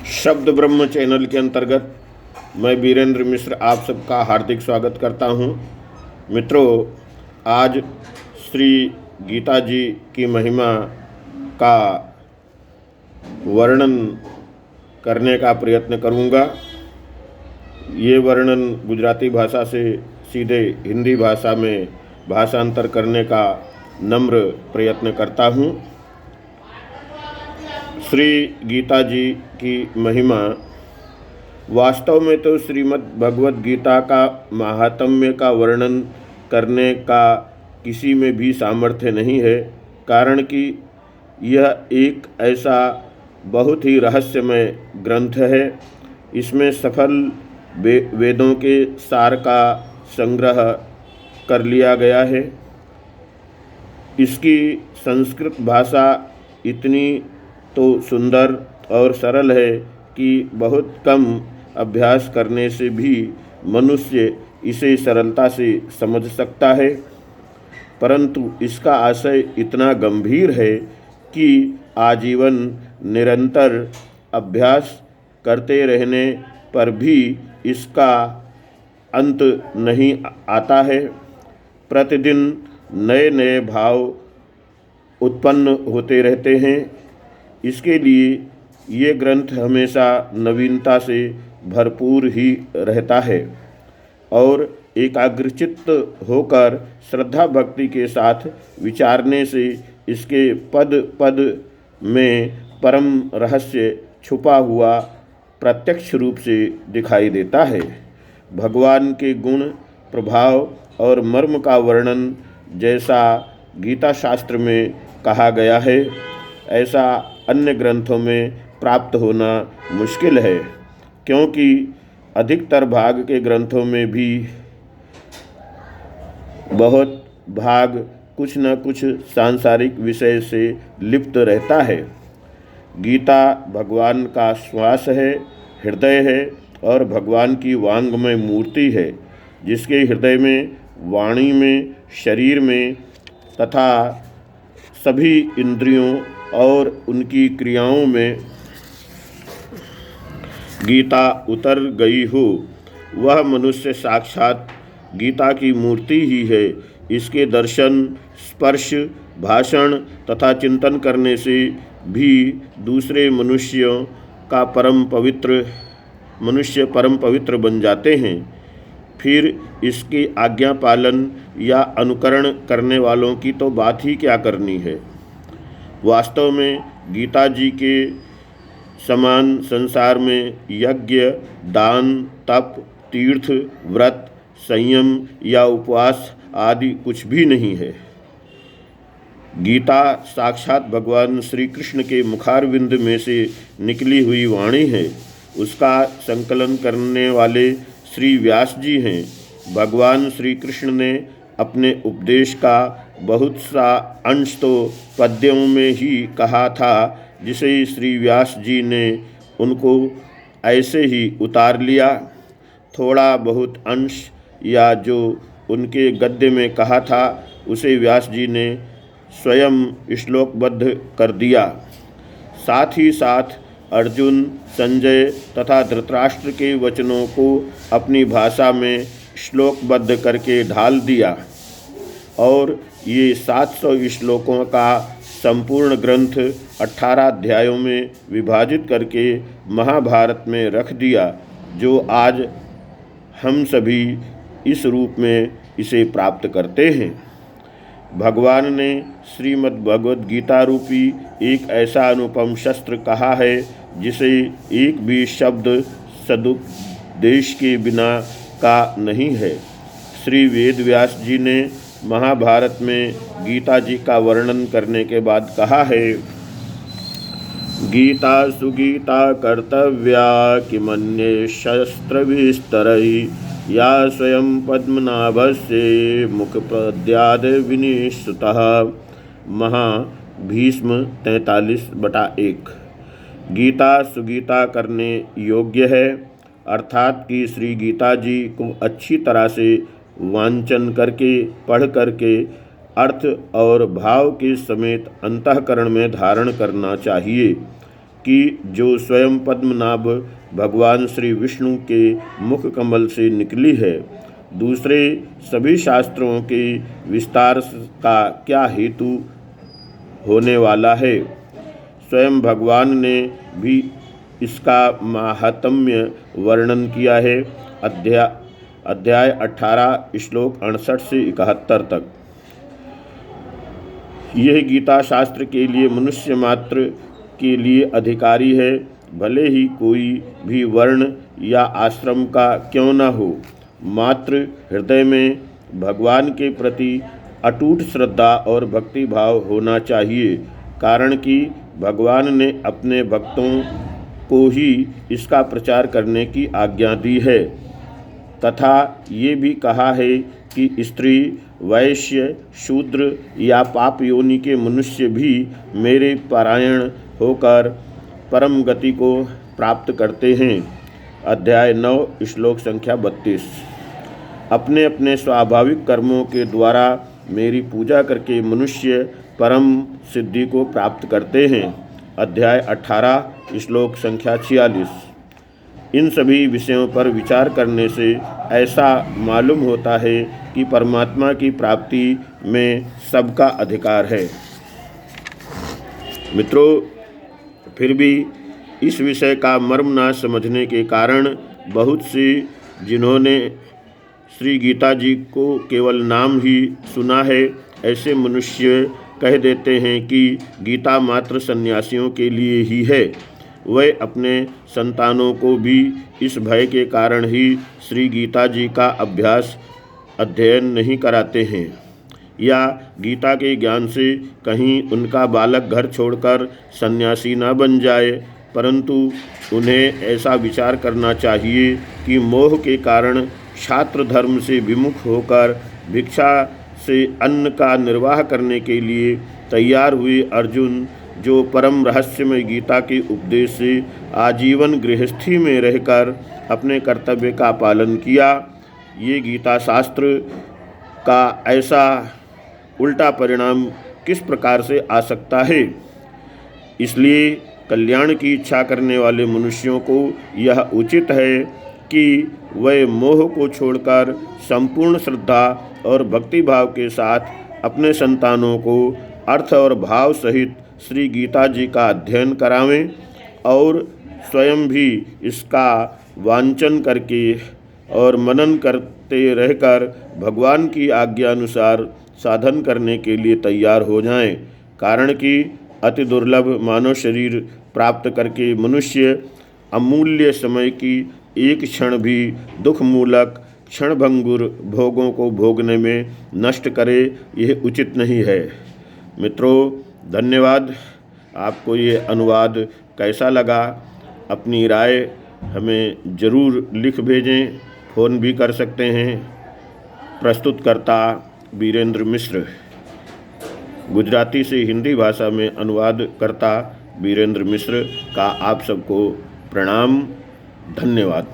शब्द ब्रह्म चैनल के अंतर्गत मैं वीरेंद्र मिश्र आप सबका हार्दिक स्वागत करता हूं। मित्रों, आज श्री गीता जी की महिमा का वर्णन करने का प्रयत्न करूंगा। ये वर्णन गुजराती भाषा से सीधे हिंदी भाषा में भाषांतर करने का नम्र प्रयत्न करता हूं। श्री गीता जी की महिमा वास्तव में तो श्रीमद् भगवद गीता का महात्म्य का वर्णन करने का किसी में भी सामर्थ्य नहीं है, कारण कि यह एक ऐसा बहुत ही रहस्यमय ग्रंथ है। इसमें सफल वेदों के सार का संग्रह कर लिया गया है। इसकी संस्कृत भाषा इतनी तो सुंदर और सरल है कि बहुत कम अभ्यास करने से भी मनुष्य इसे सरलता से समझ सकता है, परंतु इसका आशय इतना गंभीर है कि आजीवन निरंतर अभ्यास करते रहने पर भी इसका अंत नहीं आता है। प्रतिदिन नए नए भाव उत्पन्न होते रहते हैं। इसके लिए ये ग्रंथ हमेशा नवीनता से भरपूर ही रहता है और एकाग्रचित्त होकर श्रद्धा भक्ति के साथ विचारने से इसके पद पद में परम रहस्य छुपा हुआ प्रत्यक्ष रूप से दिखाई देता है। भगवान के गुण, प्रभाव और मर्म का वर्णन जैसा गीता शास्त्र में कहा गया है, ऐसा अन्य ग्रंथों में प्राप्त होना मुश्किल है, क्योंकि अधिकतर भाग के ग्रंथों में भी बहुत भाग कुछ न कुछ सांसारिक विषय से लिप्त रहता है। गीता भगवान का श्वास है, हृदय है और भगवान की वांगमय मूर्ति है, जिसके हृदय में, वाणी में, शरीर में तथा सभी इंद्रियों और उनकी क्रियाओं में गीता उतर गई हो। वह मनुष्य साक्षात गीता की मूर्ति ही है। इसके दर्शन, स्पर्श, भाषण तथा चिंतन करने से भी दूसरे मनुष्य परम पवित्र बन जाते हैं। फिर इसकी आज्ञा पालन या अनुकरण करने वालों की तो बात ही क्या करनी है। वास्तव में गीता जी के समान संसार में यज्ञ, दान, तप, तीर्थ, व्रत, संयम या उपवास आदि कुछ भी नहीं है। गीता साक्षात भगवान श्री कृष्ण के मुखारविंद में से निकली हुई वाणी है। उसका संकलन करने वाले श्री व्यास जी हैं। भगवान श्री कृष्ण ने अपने उपदेश का बहुत सा अंश तो पद्यों में ही कहा था, जिसे श्री व्यास जी ने उनको ऐसे ही उतार लिया। थोड़ा बहुत अंश या जो उनके गद्य में कहा था, उसे व्यास जी ने स्वयं श्लोकबद्ध कर दिया। साथ ही साथ अर्जुन, संजय तथा धृतराष्ट्र के वचनों को अपनी भाषा में श्लोकबद्ध करके ढाल दिया और ये 700 श्लोकों का संपूर्ण ग्रंथ 18 अध्यायों में विभाजित करके महाभारत में रख दिया, जो आज हम सभी इस रूप में इसे प्राप्त करते हैं। भगवान ने श्रीमद् भगवद गीता रूपी एक ऐसा अनुपम शस्त्र कहा है, जिसे एक भी शब्द सदुपदेश के बिना का नहीं है। श्री वेद व्यास जी ने महाभारत में गीता जी का वर्णन करने के बाद कहा है, गीता सुगीता कर्तव्या किमन्ये शस्त्र विस्तरई या स्वयं पद्मनाभस्य मुखपद्याद विनिश्रुतः। महाभीष्म 43/1। गीता सुगीता करने योग्य है, अर्थात कि श्री गीता जी को अच्छी तरह से वांचन करके, पढ़ करके अर्थ और भाव के समेत अंतःकरण में धारण करना चाहिए। कि जो स्वयं पद्मनाभ भगवान श्री विष्णु के मुख कमल से निकली है, दूसरे सभी शास्त्रों के विस्तार का क्या हेतु होने वाला है। स्वयं भगवान ने भी इसका माहात्म्य वर्णन किया है। अध्याय 18 श्लोक 68 से 71 तक। यह गीता शास्त्र के लिए मनुष्य मात्र के लिए अधिकारी है, भले ही कोई भी वर्ण या आश्रम का क्यों न हो। मात्र हृदय में भगवान के प्रति अटूट श्रद्धा और भक्ति भाव होना चाहिए, कारण कि भगवान ने अपने भक्तों को ही इसका प्रचार करने की आज्ञा दी है तथा ये भी कहा है कि स्त्री, वैश्य, शूद्र या पाप योनि के मनुष्य भी मेरे परायण होकर परम गति को प्राप्त करते हैं। अध्याय 9 श्लोक संख्या 32। अपने अपने स्वाभाविक कर्मों के द्वारा मेरी पूजा करके मनुष्य परम सिद्धि को प्राप्त करते हैं। अध्याय 18 श्लोक संख्या 46। इन सभी विषयों पर विचार करने से ऐसा मालूम होता है कि परमात्मा की प्राप्ति में सबका अधिकार है। मित्रों, फिर भी इस विषय का मर्म न समझने के कारण बहुत से जिन्होंने श्री गीता जी को केवल नाम ही सुना है, ऐसे मनुष्य कह देते हैं कि गीता मात्र सन्यासियों के लिए ही है। वे अपने संतानों को भी इस भय के कारण ही श्री गीता जी का अध्ययन नहीं कराते हैं, या गीता के ज्ञान से कहीं उनका बालक घर छोड़कर सन्यासी न बन जाए, परंतु उन्हें ऐसा विचार करना चाहिए कि मोह के कारण छात्र धर्म से विमुख होकर भिक्षा से अन्न का निर्वाह करने के लिए तैयार हुए अर्जुन, जो परम रहस्यमय गीता के उपदेश से आजीवन गृहस्थी में रहकर अपने कर्तव्य का पालन किया, ये गीता शास्त्र का ऐसा उल्टा परिणाम किस प्रकार से आ सकता है। इसलिए कल्याण की इच्छा करने वाले मनुष्यों को यह उचित है कि वे मोह को छोड़कर संपूर्ण श्रद्धा और भक्ति भाव के साथ अपने संतानों को अर्थ और भाव सहित श्री गीता जी का अध्ययन करावें और स्वयं भी इसका वांचन करके और मनन करते रहकर भगवान की आज्ञा अनुसार साधन करने के लिए तैयार हो जाएं। कारण कि अति दुर्लभ मानव शरीर प्राप्त करके मनुष्य अमूल्य समय की एक क्षण भी दुख मूलक क्षणभंगुर भोगों को भोगने में नष्ट करे, यह उचित नहीं है। मित्रों, धन्यवाद। आपको ये अनुवाद कैसा लगा, अपनी राय हमें ज़रूर लिख भेजें। फ़ोन भी कर सकते हैं। प्रस्तुतकर्ता वीरेंद्र मिश्र। गुजराती से हिंदी भाषा में अनुवाद करता वीरेंद्र मिश्र का आप सबको प्रणाम। धन्यवाद।